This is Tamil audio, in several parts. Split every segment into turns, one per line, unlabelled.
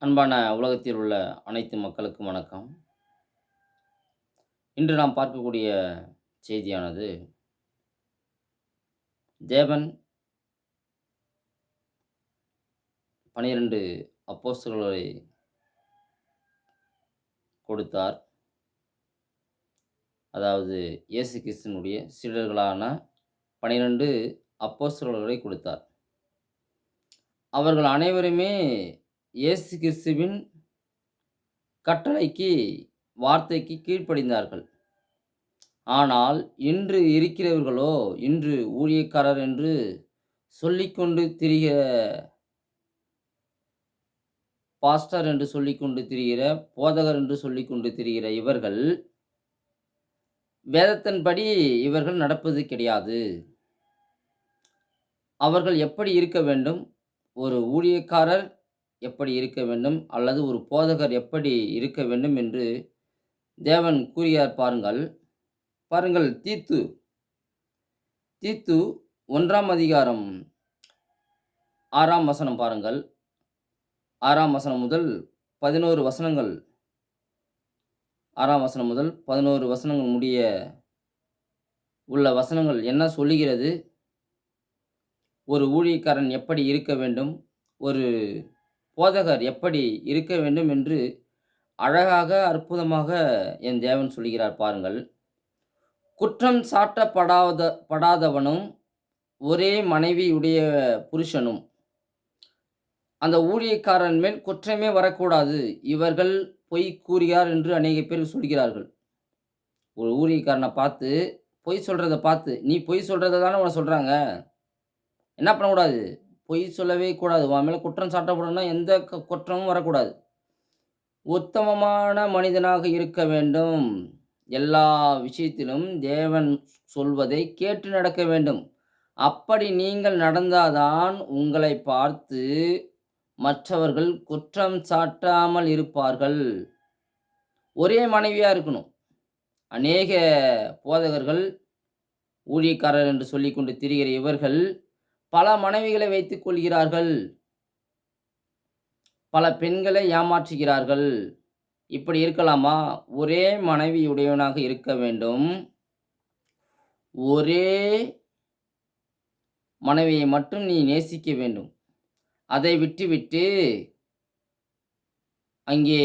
அன்பான உலகத்தில் உள்ள அனைத்து மக்களுக்கும் வணக்கம். இன்று நாம் பார்க்கக்கூடிய செய்தியானது, தேவன் 12 அப்போஸ்தலர்களை கொடுத்தார். அதாவது இயேசு கிறிஸ்துவினுடைய சீடர்களான 12 அப்போஸ்தலர்களை கொடுத்தார். அவர்கள் அனைவருமே இயேசு கிறிஸ்துவின் கட்டளைக்கு, வார்த்தைக்கு கீழ்ப்படிந்தார்கள். ஆனால் இன்று இருக்கிறவர்களோ, இன்று ஊழியக்காரர் என்று சொல்லிக்கொண்டு திரிகிற, பாஸ்டர் என்று சொல்லிக்கொண்டு திரிகிற, போதகர் என்று சொல்லிக்கொண்டு திரிகிற இவர்கள், வேதத்தின்படி இவர்கள் நடப்பது கிடையாது. அவர்கள் எப்படி இருக்க வேண்டும்? ஒரு ஊழியக்காரர் எப்படி இருக்க வேண்டும்? அல்லது ஒரு போதகர் எப்படி இருக்க வேண்டும் என்று தேவன் கூறுகிறார் பாருங்கள். பாருங்கள், தீத்து தீத்து 1ஆம் அதிகாரம் 6ஆம் வசனம் பாருங்கள். 6ஆம் வசனம் முதல் 11 வசனங்கள், 6ஆம் வசனம் முதல் 11 வசனங்கள் முடிய உள்ள வசனங்கள் என்ன சொல்லுகிறது? ஒரு ஊழியக்காரன் எப்படி இருக்க வேண்டும்? ஒரு போதகர் எப்படி இருக்க வேண்டும் என்று அழகாக, அற்புதமாக என் தேவன் சொல்லுகிறார் பாருங்கள். குற்றம் படாதவனும் ஒரே மனைவியுடைய புருஷனும். அந்த ஊழியக்காரன் மேல் குற்றமே வரக்கூடாது. இவர்கள் பொய் கூறுகிறார் என்று அநேக பேர் சொல்கிறார்கள். ஒரு ஊழியக்காரனை பார்த்து, பொய் சொல்றத பார்த்து, நீ பொய் சொல்றத தானே உன்ன சொல்றாங்க. என்ன பண்ணக்கூடாது? பொய் சொல்லவே கூடாது. உன் மேல குற்றம் சாட்டப்படணும்னா எந்த குற்றமும் வரக்கூடாது. உத்தமமான மனிதனாக இருக்க வேண்டும். எல்லா விஷயத்திலும் தேவன் சொல்வதை கேட்டு நடக்க வேண்டும். அப்படி நீங்கள் நடந்தாதான் உங்களை பார்த்து மற்றவர்கள் குற்றம் சாட்டாமல் இருப்பார்கள். ஒரே மனைவியா இருக்கணும். அநேக போதகர்கள், ஊழியக்காரர் என்று சொல்லிக்கொண்டு திரிகிற இவர்கள் பல மனைவிகளை வைத்துக் கொள்கிறார்கள். பல பெண்களை ஏமாற்றுகிறார்கள். இப்படி இருக்கலாமா? ஒரே மனைவியுடையவனாக இருக்க வேண்டும். ஒரே மனைவியை மட்டும் நீ நேசிக்க வேண்டும். அதை விட்டுவிட்டு அங்கே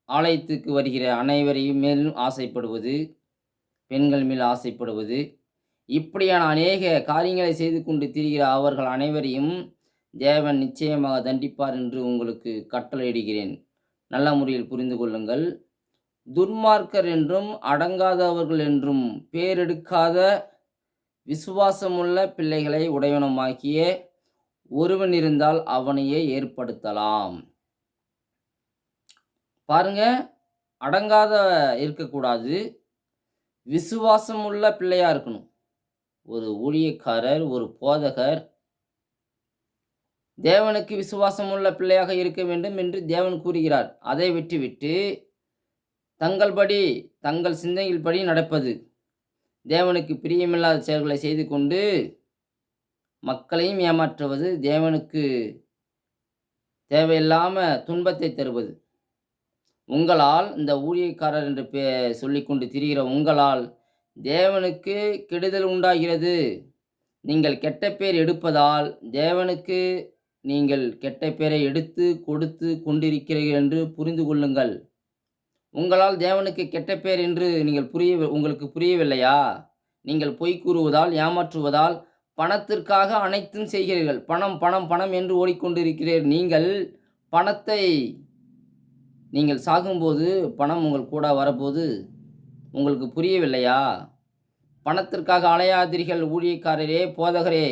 ஆலயத்துக்கு வருகிற அனைவரையும் மேலும் ஆசைப்படுவது, பெண்கள் மேல் ஆசைப்படுவது, இப்படியான அநேக காரியங்களை செய்து கொண்டு திரிகிற அவர்கள் அனைவரையும் தேவன் நிச்சயமாக தண்டிப்பார் என்று உங்களுக்கு கட்டளையிடுகிறேன். நல்ல முறையில் புரிந்து கொள்ளுங்கள். துன்மார்க்கர் என்றும் அடங்காதவர்கள் என்றும் பேரெடுக்காத விசுவாசமுள்ள பிள்ளைகளை உடையவனுமாகிய ஒருவன் இருந்தால் அவனையே ஏற்படுத்தலாம். பாருங்க, அடங்காத இருக்கக்கூடாது, விசுவாசமுள்ள பிள்ளையா இருக்கணும். ஒரு ஊழியக்காரர், ஒரு போதகர் தேவனுக்கு விசுவாசமுள்ள பிள்ளையாக இருக்க வேண்டும் என்று தேவன் கூறுகிறார். அதை விட்டுவிட்டு தங்கள் சிந்தையில் படி நடப்பது, தேவனுக்கு பிரியமில்லாத செயல்களை செய்து கொண்டு மக்களையும் ஏமாற்றுவது, தேவனுக்கு தேவையில்லாம துன்பத்தை தருவது. உங்களால், இந்த ஊழியக்காரர் என்று சொல்லிக்கொண்டு திரிகிற உங்களால் தேவனுக்கு கெடுதல் உண்டாகிறது. நீங்கள் கெட்ட பேர் எடுப்பதால் தேவனுக்கு நீங்கள் கெட்ட பேரை எடுத்து கொடுத்து கொண்டிருக்கிறீர்கள் என்று புரிந்து கொள்ளுங்கள். உங்களால் தேவனுக்கு கெட்ட பேர் என்று உங்களுக்கு புரியவில்லையா? நீங்கள் பொய் கூறுவதால், ஏமாற்றுவதால், பணத்திற்காக அனைத்தும் செய்கிறீர்கள். பணம் பணம் பணம் என்று ஓடிக்கொண்டிருக்கிறீர்கள். பணத்தை நீங்கள் சாகும்போது பணம் உங்கள் கூட வரப்போது உங்களுக்கு புரியவில்லையா? பணத்திற்காக அலையாதீர்கள் ஊழியக்காரரே, போதகரே.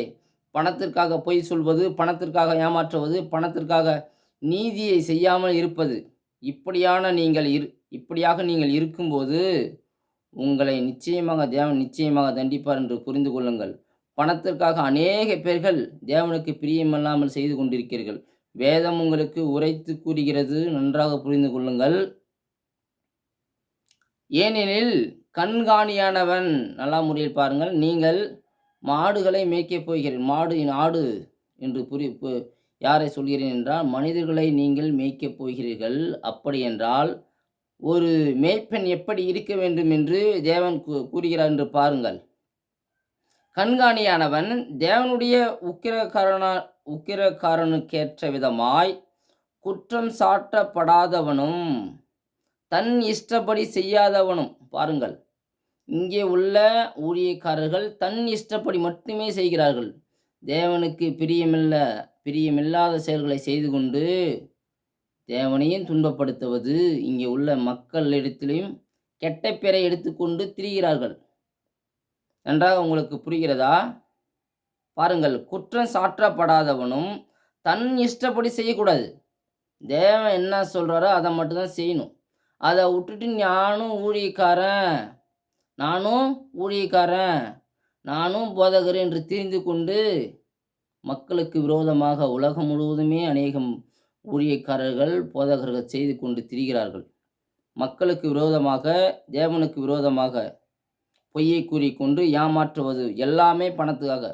பணத்திற்காக பொய் சொல்வது, பணத்திற்காக ஏமாற்றுவது, பணத்திற்காக நீதியை செய்யாமல் இருப்பது, இப்படியாக நீங்கள் இருக்கும்போது உங்களை நிச்சயமாக தேவன் நிச்சயமாக தண்டிப்பார் என்று புரிந்து கொள்ளுங்கள். பணத்திற்காக அநேக பேர்கள் தேவனுக்கு பிரியமில்லாமல் செய்து கொண்டிருக்கிறீர்கள். வேதம் உங்களுக்கு உரைத்து கூறுகிறது, நன்றாக புரிந்து கொள்ளுங்கள். ஏனெனில் கண்காணியானவன், நல்ல முறையில் பாருங்கள், நீங்கள் மாடுகளை மேய்க்கப் போகிறீர்கள். ஆடு என்று யாரை சொல்கிறேன் என்றால், மனிதர்களை நீங்கள் மேய்க்கப் போகிறீர்கள். அப்படியென்றால், ஒரு மேய்ப்பன் எப்படி இருக்க வேண்டும் என்று தேவன் கூறுகிறார் என்று பாருங்கள். கண்காணியானவன் தேவனுடைய உக்கிரக்காரனுக்கேற்ற விதமாய் குற்றம் சாட்டப்படாதவனும், தன் இஷ்டப்படி செய்யாதவனும். பாருங்கள், இங்கே உள்ள ஊழியக்காரர்கள் தன் இஷ்டப்படி மட்டுமே செய்கிறார்கள். தேவனுக்கு பிரியமில்லாத செயல்களை செய்து கொண்டு தேவனையும் துன்பப்படுத்துவது, இங்கே உள்ள மக்களிடத்திலும் கெட்ட பெயரை எடுத்துக்கொண்டு திரிகிறார்கள். நன்றாக உங்களுக்கு புரிகிறதா? பாருங்கள், குற்றம் சாட்டப்படாதவனும் தன் இஷ்டப்படி செய்யக்கூடாது. தேவன் என்ன சொல்றாரோ அதை மட்டும்தான் செய்யணும். அதை விட்டுட்டு நானும் போதகர் என்று தெரிந்து கொண்டு மக்களுக்கு விரோதமாக உலகம் முழுவதுமே அநேகம் ஊழியக்காரர்கள், போதகர்கள் செய்து கொண்டு திரிகிறார்கள். மக்களுக்கு விரோதமாக, தேவனுக்கு விரோதமாக பொய்யை கூறிக்கொண்டு ஏமாற்றுவது, எல்லாமே பணத்துக்காக.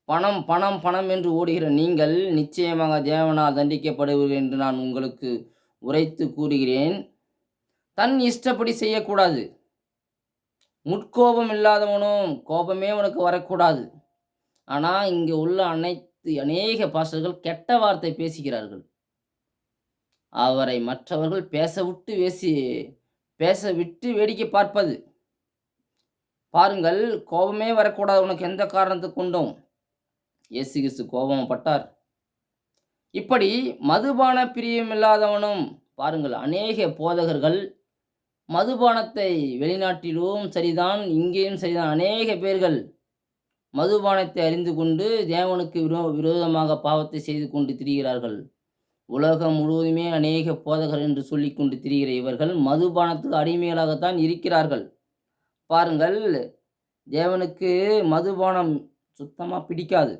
பணம் பணம் பணம் என்று ஓடுகிற நீங்கள் நிச்சயமாக தேவனால் தண்டிக்கப்படுவீர்கள் என்று நான் உங்களுக்கு உரைத்து கூறுகிறேன். தன் இஷ்டப்படி செய்யக்கூடாது. முட்கோபம் இல்லாதவனும், கோபமே உனக்கு வரக்கூடாது. ஆனால் இங்கே உள்ள அநேக பாஸ்டர்கள் கெட்ட வார்த்தை பேசுகிறார்கள். அவரை மற்றவர்கள் பேச விட்டு வேடிக்கை பார்ப்பது. பாருங்கள், கோபமே வரக்கூடாது உனக்கு எந்த காரணத்தை கொண்டும். இயேசு கிறிஸ்து கோபப்பட்டார். இப்படி மதுபான பிரியமில்லாதவனும், பாருங்கள், அநேக போதகர்கள் மதுபானத்தை, வெளிநாட்டிலும் சரிதான், இங்கேயும் சரிதான், அநேக பேர்கள் மதுபானத்தை அறிந்து கொண்டு தேவனுக்கு விரோதமாக பாவத்தை செய்து கொண்டு திரிகிறார்கள். உலகம் முழுவதுமே அநேக போதகர் என்று சொல்லிக் கொண்டு திரிகிற இவர்கள் மதுபானத்துக்கு அடிமைகளாகத்தான் இருக்கிறார்கள். பாருங்கள், தேவனுக்கு மதுபானம் சுத்தமாக பிடிக்காது.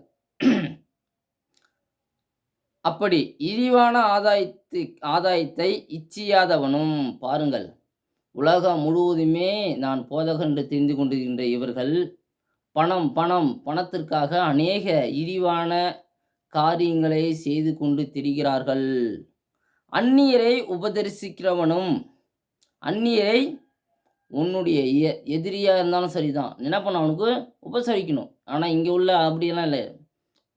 அப்படி இழிவான ஆதாயத்தை இச்சியாதவனும், பாருங்கள், உலகம் முழுவதுமே நான் போதகர் என்று தெரிந்து கொண்டிருக்கின்ற இவர்கள் பணத்திற்காக அநேக இழிவான காரியங்களை செய்து கொண்டு திரிகிறார்கள். அந்நியரை உபதரிசிக்கிறவனும், அந்நியரை உன்னுடைய எதிரியாக இருந்தாலும் சரிதான், என்ன பண்ண, அவனுக்கு உபசரிக்கணும். ஆனால் இங்கே உள்ள அப்படியெல்லாம் இல்லை.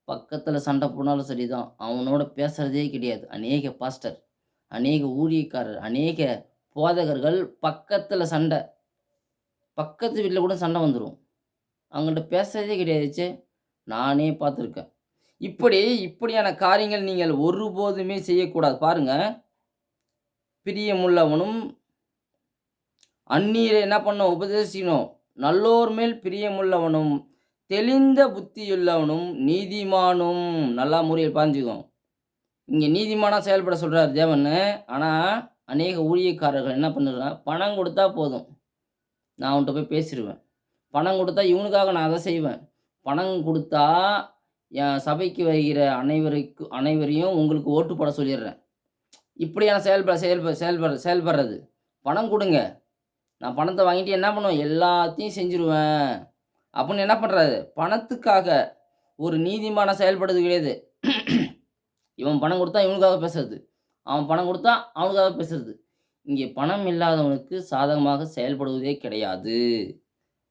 பக்கத்தில் சண்டை போனாலும் சரிதான், அவனோட பேசுகிறதே கிடையாது. அநேக பாஸ்டர், அநேக ஊழியக்காரர், அநேக போதகர்கள் பக்கத்தில் சண்டை, பக்கத்து வீட்டில் கூட சண்டை வந்துடும், அவங்கள்ட்ட பேசுகிறதே கிடையாதுச்சு. நானே பார்த்துருக்கேன். இப்படியான காரியங்கள் நீங்கள் ஒருபோதுமே செய்யக்கூடாது. பாருங்க, பிரியமுள்ளவனும் அந்நியரை என்ன பண்ண உபதேசிக்கணும். நல்லோர் மேல் பிரியமுள்ளவனும் தெளிந்த புத்தியுள்ளவனும் நீதிமானும். நல்லா முறையில் பாஞ்சுக்கும். இங்கே நீதிமானாக செயல்பட சொல்கிறார் தேவன். ஆனால் அநேக ஊழியக்காரர்கள் என்ன பண்ணுறாங்க, பணம் கொடுத்தா போதும், நான் அவன்கிட்ட போய் பேசிடுவேன். பணம் கொடுத்தா இவனுக்காக நான் அதை செய்வேன். பணம் கொடுத்தா என் சபைக்கு வருகிற அனைவரையும் உங்களுக்கு ஓட்டு போட சொல்லிடுறேன். இப்படியான செயல்படுறது. பணம் கொடுங்க, நான் பணத்தை வாங்கிட்டு என்ன பண்ணுவேன், எல்லாத்தையும் செஞ்சுருவேன் அப்படின்னு என்ன பண்ணுறாரு. பணத்துக்காக ஒரு நீதிமான செயல்படுறது கிடையாது. இவன் பணம் கொடுத்தா இவனுக்காக பேசுறது, அவன் பணம் கொடுத்தா அவனுக்காக பேசுறது. இங்கே பணம் இல்லாதவனுக்கு சாதகமாக செயல்படுவதே கிடையாது.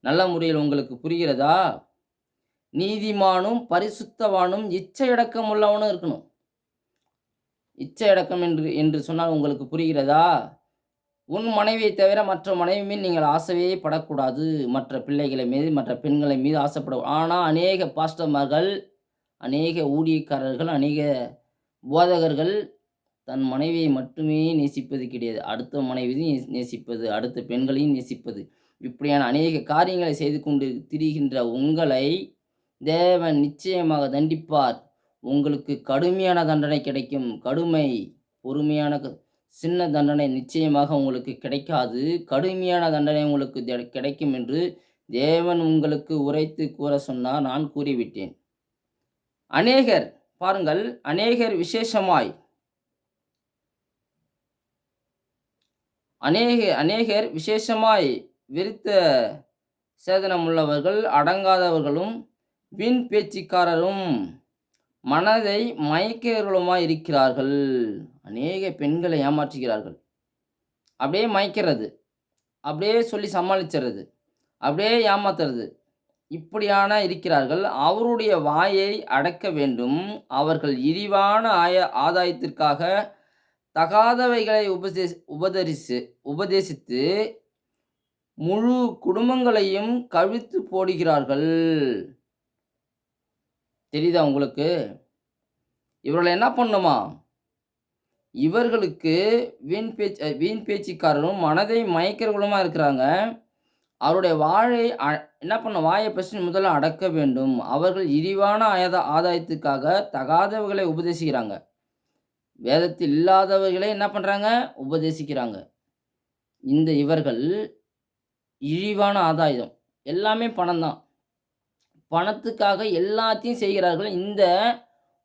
நல்ல முறையில் உங்களுக்கு புரிகிறதா? நீதிமானும் பரிசுத்தவானும் இச்சையடக்கம் உள்ளவனும் இருக்கணும். இச்சையடக்கம் என்று சொன்னால் உங்களுக்கு புரிகிறதா? உன் மனைவியை தவிர மற்ற மனைவி மீது நீங்கள் ஆசையே படக்கூடாது. மற்ற பிள்ளைகளை மீது, மற்ற பெண்களை மீது ஆசைப்பட. ஆனால் அநேக பாஸ்டர்மார்கள், அநேக ஊழியக்காரர்கள், அநேக போதகர்கள் தன் மனைவியை மட்டுமே நேசிப்பது கிடையாது, அடுத்த மனைவியையும் நேசிப்பது, அடுத்த பெண்களையும் நேசிப்பது, இப்படியான அநேக காரியங்களை செய்து கொண்டு திரிகின்ற உங்களை தேவன் நிச்சயமாக தண்டிப்பார். உங்களுக்கு கடுமையான தண்டனை கிடைக்கும். பொறுமையான சின்ன தண்டனை நிச்சயமாக உங்களுக்கு கிடைக்காது. கடுமையான தண்டனை உங்களுக்கு கிடைக்கும் என்று தேவன் உங்களுக்கு உரைத்து கூற சொன்னார். நான் கூறிவிட்டேன். பாருங்கள், அநேகர் விசேஷமாய் விருத்த சேதனமுள்ளவர்கள், அடங்காதவர்களும், வீண் பேச்சுக்காரரும், மனதை மயக்கியவர்களுமாய் இருக்கிறார்கள். அநேக பெண்களை ஏமாற்றுகிறார்கள். அப்படியே மயக்கிறது. அப்படியே சொல்லி சமாளிச்சுறது. அப்படியே ஏமாத்துறது. இப்படியான இருக்கிறார்கள். அவருடைய வாயை அடக்க வேண்டும். அவர்கள் இழிவான ஆதாயத்திற்காக தகாதவைகளை உபதேசித்து முழு குடும்பங்களையும் கவிழ்த்து போடுகிறார்கள். தெரியுதா உங்களுக்கு? இவர்கள் என்ன பண்ணுமா? இவர்களுக்கு வீண் பேச்சுக்காரரும், மனதை மயக்கிறவர்களுமா இருக்கிறாங்க. அவருடைய வாயை என்ன பண்ண வாயை ஃபர்ஸ்ட் முதல்ல அடக்க வேண்டும். அவர்கள் இழிவான ஆதாயத்துக்காக தகாதவைகளை உபதேசிக்கிறாங்க. வேதத்தில் இல்லாதவைகளை என்ன பண்றாங்க? உபதேசிக்கிறாங்க. இவர்கள் இழிவான ஆதாயம். எல்லாமே பணம் தான். பணத்துக்காக எல்லாத்தையும் செய்கிறார்கள். இந்த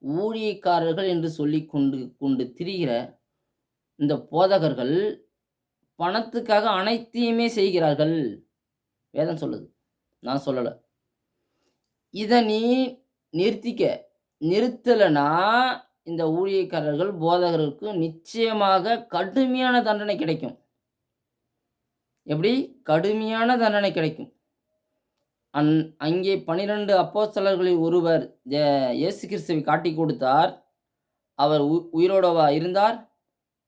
ஊழியக்காரர்கள் என்று சொல்லிக் கொண்டு திரிகிற இந்த போதகர்கள் பணத்துக்காக அனைத்தையுமே செய்கிறார்கள். வேதம் சொல்லுது. நான் சொல்லல. இத நீ நிறுத்திக்க. நிறுத்தலனா இந்த ஊழியக்காரர்கள், போதகருக்கு நிச்சயமாக கடுமையான தண்டனை கிடைக்கும். எப்படி? கடுமையான தண்டனை கிடைக்கும். அங்கே 12 அப்போஸ்தலர்களில் ஒருவர் இயேசு கிறிஸ்துவை காட்டிக் கொடுத்தார். அவர் உயிரோடவா இருந்தார்?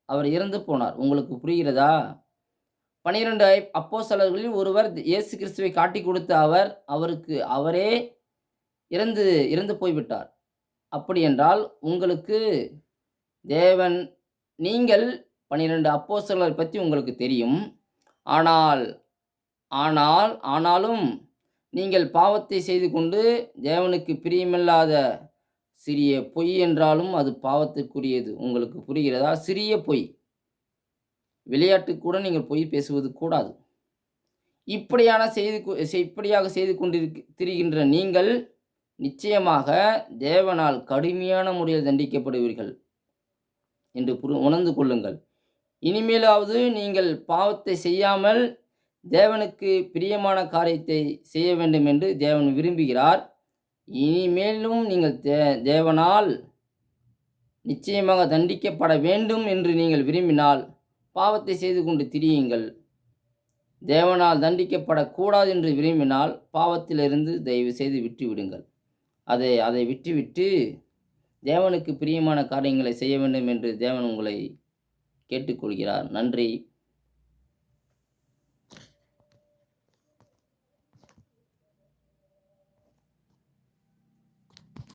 அவர் இறந்து போனார். உங்களுக்கு புரிகிறதா? 12 அப்போஸ்தலர்களில் ஒருவர் இயேசு கிறிஸ்துவை காட்டிக் கொடுத்த அவரே இறந்து போய்விட்டார். அப்படி என்றால் உங்களுக்கு நீங்கள் 12 அப்போஸ்தலரை பற்றி உங்களுக்கு தெரியும். ஆனாலும் நீங்கள் பாவத்தை செய்து கொண்டு தேவனுக்கு பிரியமில்லாத சிறிய பொய் என்றாலும் அது பாவத்திற்குரியது. உங்களுக்கு புரிகிறதா? சிறிய பொய். விளையாட்டுக்கு கூட நீங்கள் பொய் பேசுவது கூடாது. இப்படியாக செய்து திரிகின்ற நீங்கள் நிச்சயமாக தேவனால் கடுமையான முறையில் தண்டிக்கப்படுவீர்கள் என்று உணர்ந்து கொள்ளுங்கள். இனிமேலாவது நீங்கள் பாவத்தை செய்யாமல் தேவனுக்கு பிரியமான காரியத்தை செய்ய வேண்டும் என்று தேவன் விரும்புகிறார். இனிமேலும் நீங்கள் தேவனால் நிச்சயமாக தண்டிக்கப்பட வேண்டும் என்று நீங்கள் விரும்பினால் பாவத்தை செய்து கொண்டு திரியுங்கள். தேவனால் தண்டிக்கப்படக்கூடாது என்று விரும்பினால் பாவத்திலிருந்து தயவு செய்து விட்டுவிடுங்கள். அதை விட்டுவிட்டு தேவனுக்கு பிரியமான காரியங்களை செய்ய வேண்டும் என்று தேவன் உங்களை கேட்டுக்கொள்கிறார். நன்றி.